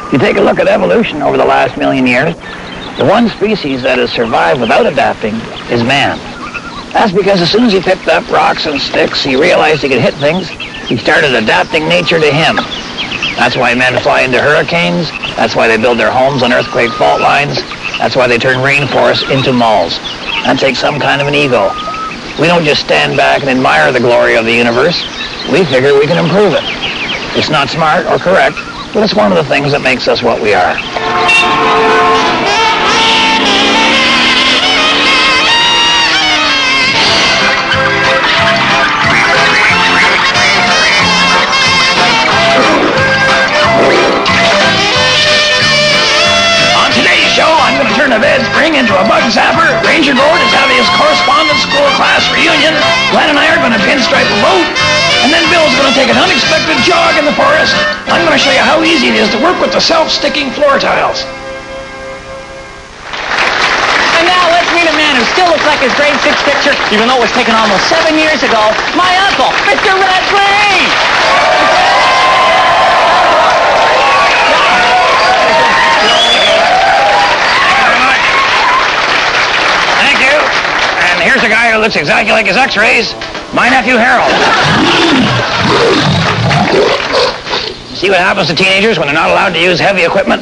If you take a look at evolution over the last million years, the one species that has survived without adapting is man. That's because as soon as he picked up rocks and sticks, he realized he could hit things. He started adapting nature to him. That's why men fly into hurricanes. That's why they build their homes on earthquake fault lines. That's why they turn rainforests into malls. That takes some kind of an ego. We don't just stand back and admire the glory of the universe. We figure we can improve it. It's not smart or correct, but it's one of the things that makes us what we are. Turn a bed spring into a bug zapper. Ranger Gord is having his correspondence school class reunion. Glenn and I are going to pinstripe a boat. And then Bill's going to take an unexpected jog in the forest. I'm going to show you how easy it is to work with the self-sticking floor tiles. And now let's meet a man who still looks like his grade 6 picture, even though it was taken almost 7 years ago. My uncle, Mr. Radley! Here's a guy who looks exactly like his x-rays, my nephew Harold. See what happens to teenagers when they're not allowed to use heavy equipment?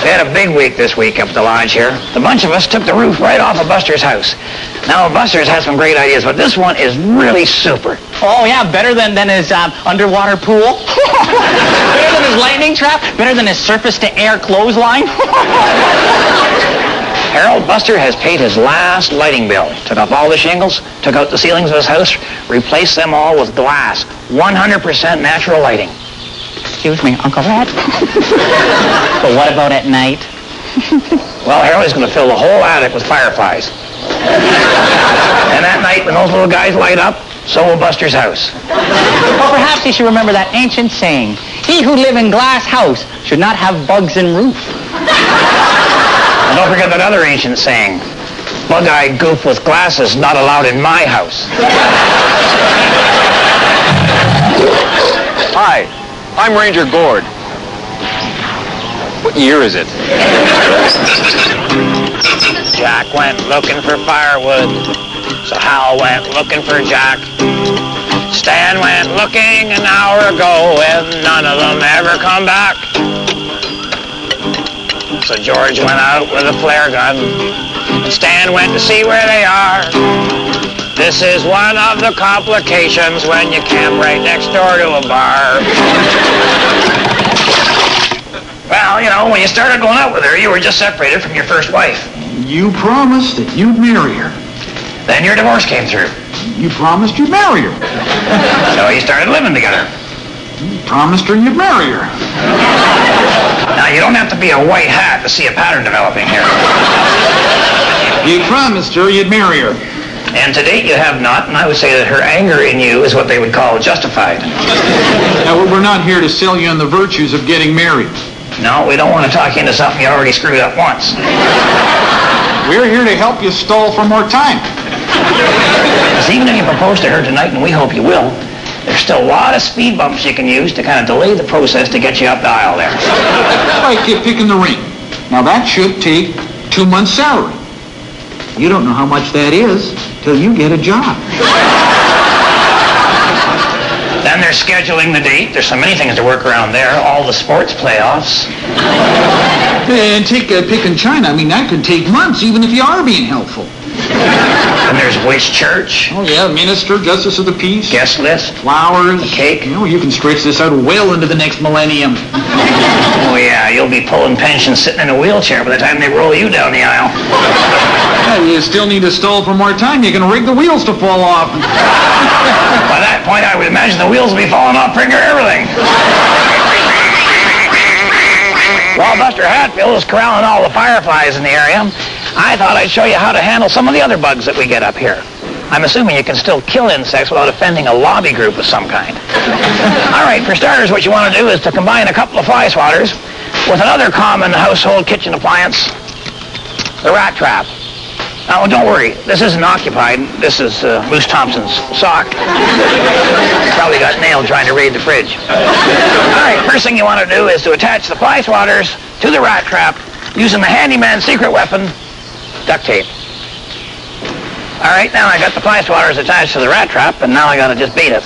We had a big week this week up at the lodge here. The bunch of us took the roof right off of Buster's house. Now, Buster's has some great ideas, but this one is really super. Oh, yeah, better than his underwater pool. Better than his lightning trap. Better than his surface-to-air clothesline. Harold, Buster has paid his last lighting bill. Took off all the shingles, took out the ceilings of his house, replaced them all with glass. 100% natural lighting. Excuse me, Uncle Red? But what about at night? Well, Harold is going to fill the whole attic with fireflies. And at night, when those little guys light up, so will Buster's house. Well, perhaps you should remember that ancient saying, he who live in glass house should not have bugs in roof. And don't forget that other ancient saying, bug-eyed goof with glasses not allowed in my house. Hi, I'm Ranger Gord. What year is it? Jack went looking for firewood, so Hal went looking for Jack. Stan went looking an hour ago, and none of them ever come back. So George went out with a flare gun, and Stan went to see where they are. This is one of the complications when you camp right next door to a bar. Well, you know, when you started going out with her, you were just separated from your first wife. You promised that you'd marry her. Then your divorce came through. You promised you'd marry her. So you started living together. You promised her you'd marry her. Now, you don't have to be a white hat to see a pattern developing here. You promised her you'd marry her. And to date, you have not, and I would say that her anger in you is what they would call justified. Now, we're not here to sell you on the virtues of getting married. No, we don't want to talk you into something you already screwed up once. We're here to help you stall for more time. Because even if you propose to her tonight, and we hope you will, there's still a lot of speed bumps you can use to kind of delay the process to get you up the aisle there. Like you picking the ring. Now, that should take 2 months' salary. You don't know how much that is till you get a job. Then there's scheduling the date. There's so many things to work around there. All the sports playoffs. And take picking China. I mean, that could take months, even if you are being helpful. And there's which church? Oh, yeah, minister, justice of the peace. Guest list. Flowers. A cake. You know, you can stretch this out well into the next millennium. Oh, yeah, you'll be pulling pensions sitting in a wheelchair by the time they roll you down the aisle. Yeah, you still need to stall for more time. You can rig the wheels to fall off. By that point, I would imagine the wheels will be falling off pretty near everything. While Buster Hatfield is corralling all the fireflies in the area, I thought I'd show you how to handle some of the other bugs that we get up here. I'm assuming you can still kill insects without offending a lobby group of some kind. All right, for starters, what you want to do is to combine a couple of fly swatters with another common household kitchen appliance, the rat trap. Now, don't worry, this isn't occupied. This is Moose Thompson's sock. Probably got nailed trying to raid the fridge. All right, first thing you want to do is to attach the fly swatters to the rat trap using the handyman's secret weapon, duct tape. All right, now I got the fly swatters attached to the rat trap, and now I got to just beat it.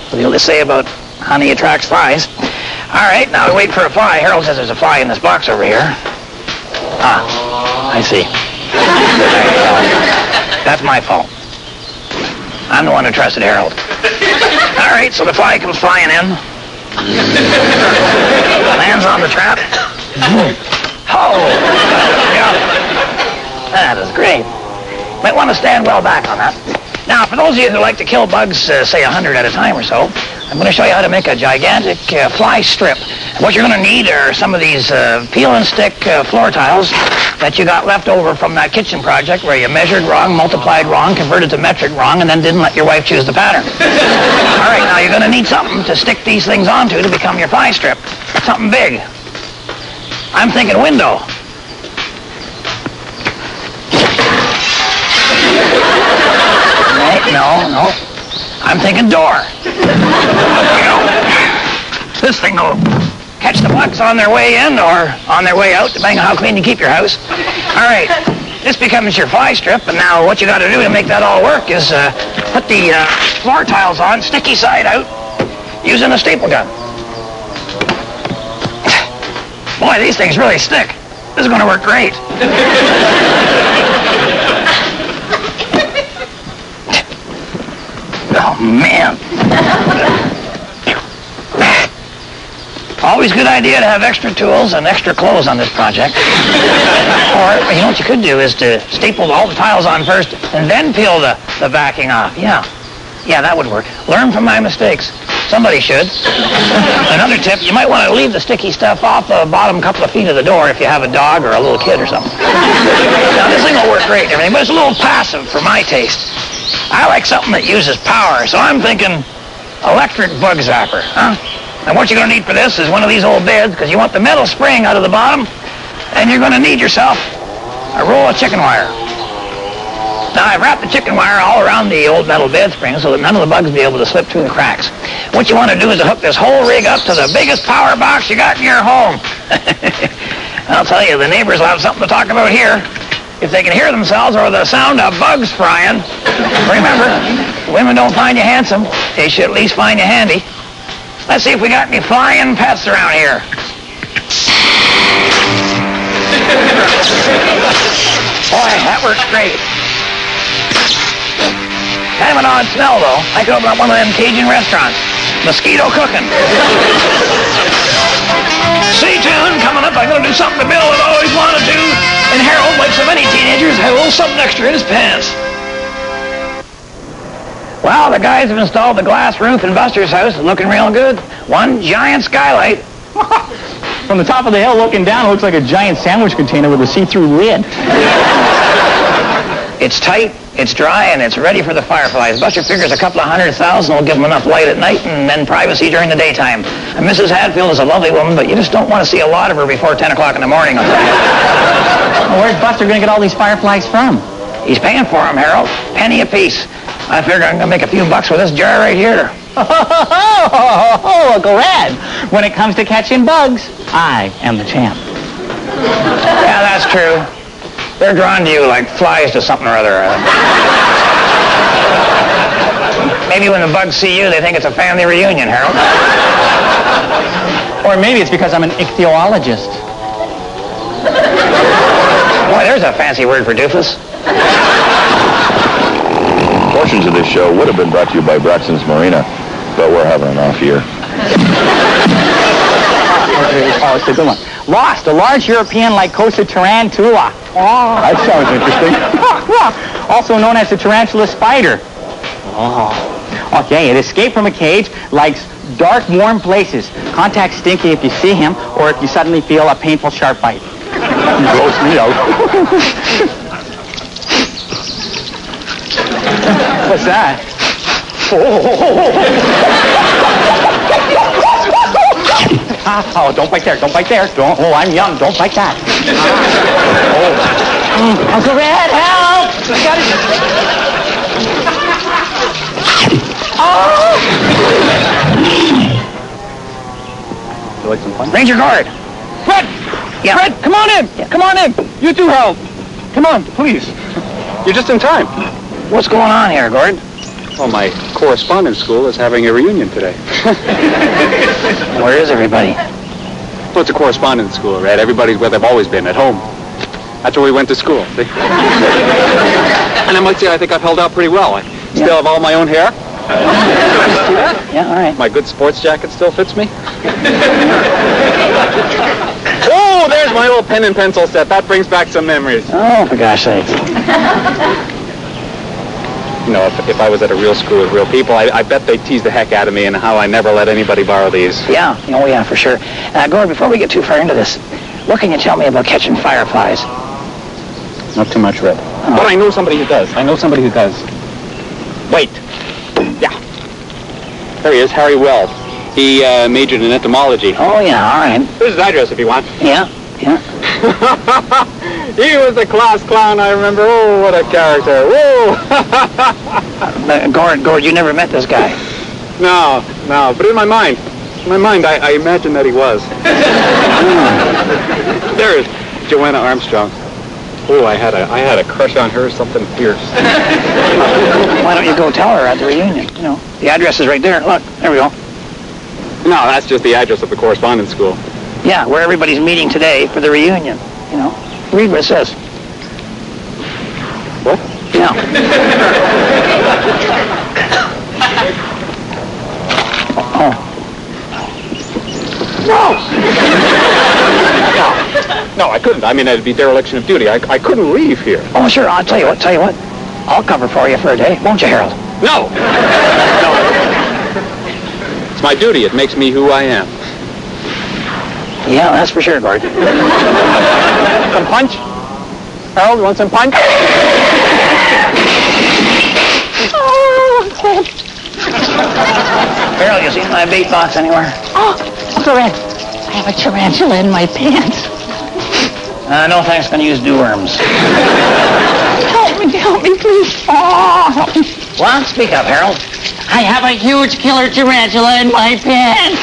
What do you say about honey attracts flies? All right, now we wait for a fly. Harold says there's a fly in this box over here. Ah, I see. That's my fault. I'm the one who trusted Harold. All right, so the fly comes flying in. Lands on the trap. Oh, yeah. That is great. Might want to stand well back on that. Now, for those of you who like to kill bugs, say 100 at a time or so, I'm going to show you how to make a gigantic fly strip. What you're going to need are some of these peel and stick floor tiles that you got left over from that kitchen project where you measured wrong, multiplied wrong, converted to metric wrong, and then didn't let your wife choose the pattern. All right, now you're going to need something to stick these things onto to become your fly strip. Something big. I'm thinking window. No. I'm thinking door. This thing will catch the bugs on their way in or on their way out, depending on how clean you keep your house. All right, this becomes your fly strip, and now what you got to do to make that all work is put the floor tiles on, sticky side out, using a staple gun. Boy, these things really stick. This is going to work great. Oh, man. Always a good idea to have extra tools and extra clothes on this project. Or, you know what you could do is to staple all the tiles on first and then peel the backing off. Yeah, that would work. Learn from my mistakes. Somebody should. Another tip, you might want to leave the sticky stuff off the bottom couple of feet of the door if you have a dog or a little kid or something. Now, this thing will work great and everything, but it's a little passive for my taste. I like something that uses power, so I'm thinking electric bug zapper, huh? And what you're going to need for this is one of these old beds, because you want the metal spring out of the bottom, and you're going to need yourself a roll of chicken wire. Now, I've wrapped the chicken wire all around the old metal bed spring so that none of the bugs will be able to slip through the cracks. What you want to do is to hook this whole rig up to the biggest power box you got in your home. I'll tell you, the neighbors will have something to talk about here. If they can hear themselves or the sound of bugs frying. Remember, women don't find you handsome. They should at least find you handy. Let's see if we got any flying pests around here. Boy, that works great. Kind of an odd smell, though. I could open up one of them Cajun restaurants. Mosquito cooking. Stay tuned. Coming up, I'm going to do something Bill had always wanted to do. And Harold, like so many teenagers, had a little something extra in his pants. Well, the guys have installed the glass roof in Buster's house. It's looking real good. One giant skylight. From the top of the hill looking down, it looks like a giant sandwich container with a see-through lid. It's tight, it's dry, and it's ready for the fireflies. Buster figures a couple of 100,000 will give them enough light at night and then privacy during the daytime. And Mrs. Hadfield is a lovely woman, but you just don't want to see a lot of her before 10 o'clock in the morning. Well, where's Buster going to get all these fireflies from? He's paying for them, Harold. Penny apiece. I figure I'm going to make a few bucks with this jar right here. Oh, Uncle Red. When it comes to catching bugs, I am the champ. Yeah, that's true. They're drawn to you like flies to something or other. Maybe when the bugs see you, they think it's a family reunion, Harold. Or maybe it's because I'm an ichthyologist. Boy, there's a fancy word for doofus. Portions of this show would have been brought to you by Braxton's Marina, but we're having an off year. Oh, it's a good one. Lost, a large European Lycosa tarantula. Oh. That sounds interesting. Also known as the tarantula spider. Oh. Okay, it escaped from a cage, likes dark, warm places. Contact Stinky if you see him, or if you suddenly feel a painful, sharp bite. Gross me out. What's that? Oh, don't bite there, don't bite there. Don't, oh, I'm young, don't bite that. Oh. Uncle Red, help! I got it. Oh! You like some fun? Ranger Guard. Fred! Yeah. Fred, come on in! Yeah. Come on in! You too, Harold. Come on, please. You're just in time. What's going on here, Gord? Well, my correspondence school is having a reunion today. Where is everybody? Well, it's a correspondence school, Red. Everybody's where they've always been, at home. That's where we went to school, see? And I might say I think I've held out pretty well. I still have all my own hair. See that? Yeah, all right. My good sports jacket still fits me. Oh, there's my old pen and pencil set. That brings back some memories. Oh, for gosh sakes. You know, if I was at a real school with real people, I bet they'd tease the heck out of me and how I never let anybody borrow these. Yeah, oh yeah, for sure. Gord, before we get too far into this, what can you tell me about catching fireflies? Not too much, Red. Oh. But I know somebody who does. Wait. Yeah. There he is, Harry Wells. He majored in entomology. Oh yeah, all right. Here's his address if you want. Yeah. He was a class clown, I remember. Oh, what a character. Whoa. Gord, you never met this guy. No. But in my mind, I imagine that he was. There is Joanna Armstrong. Oh, I had a crush on her, something fierce. Why don't you go tell her at the reunion? You know, the address is right there. Look, there we go. No, that's just the address of the correspondence school. Yeah, where everybody's meeting today for the reunion. You know, read what it says. What? Yeah. Oh. No, I couldn't. I mean, it'd be dereliction of duty. I couldn't leave here. Oh, sure. I'll tell you what. I'll cover for you for a day, won't you, Harold? No. It's my duty. It makes me who I am. Yeah, that's for sure, Gord. Some punch? Harold, you want some punch? Harold, you seen my bait box anywhere? Oh, Uncle Red, I have a tarantula in my pants. No thanks, gonna use dew worms. Help me, please. Oh, help me. What? Speak up, Harold. I have a huge killer tarantula in my pants.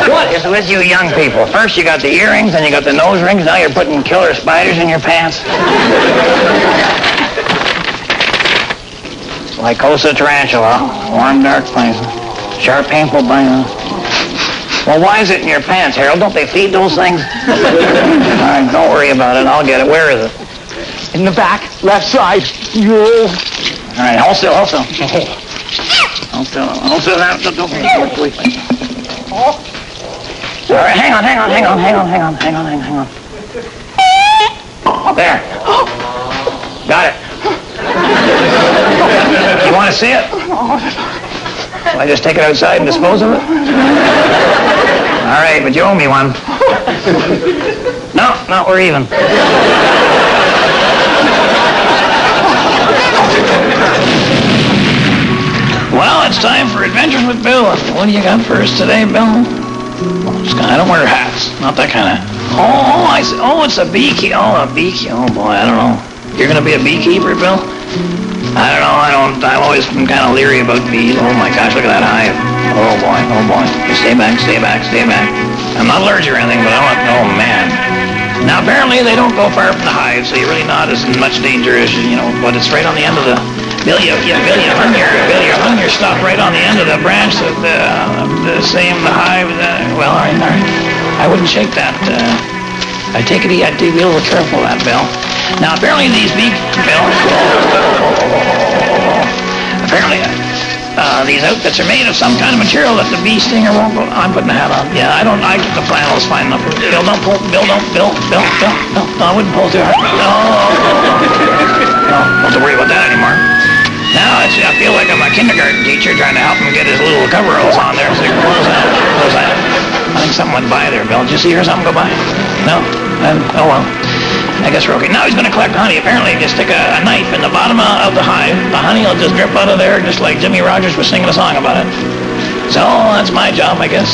What is with you young people? First you got the earrings, then you got the nose rings, now you're putting killer spiders in your pants? Lycosa tarantula, warm, dark places, sharp, painful bites. Well, why is it in your pants, Harold? Don't they feed those things? All right, don't worry about it. I'll get it. Where is it? In the back, left side. All right, hold still. Hold still. All right, hang on. There. Got it. You want to see it? Will I just take it outside and dispose of it? All right, but you owe me one. No, we're even. Well, it's time for Adventures with Bill. What do you got for us today, Bill? I don't wear hats. Not that kind of... Oh, I see. Oh, it's a beekeeper. Oh, a beekeeper. Oh, boy, I don't know. You're going to be a beekeeper, Bill? I don't know. I've always been kind of leery about bees. Oh, my gosh, look at that hive. Oh, boy. Stay back. I'm not allergic or anything, but I want... Oh, man. Now, apparently, they don't go far from the hive, so you're really not as much danger as, you know, but it's right on the end of the... Bill, you hung your stuff right on the end of the branch of the hive. Well, all right. I wouldn't shake that. I'd be a little careful of that, Bill. Now, apparently these these outfits are made of some kind of material that the bee stinger won't go. I'm putting the hat on. Yeah, I think the flannel's fine enough. Bill, don't pull. Bill. No, I wouldn't pull too hard. No, don't have to worry about that anymore. Now, I feel like I'm a kindergarten teacher trying to help him get his little coveralls on there. So close that. I think something went by there, Bill. Did you see or something go by? No? Oh, well. I guess we're okay. Now he's going to collect honey. Apparently, you stick a knife in the bottom of the hive. The honey will just drip out of there just like Jimmy Rogers was singing a song about it. So, that's my job, I guess.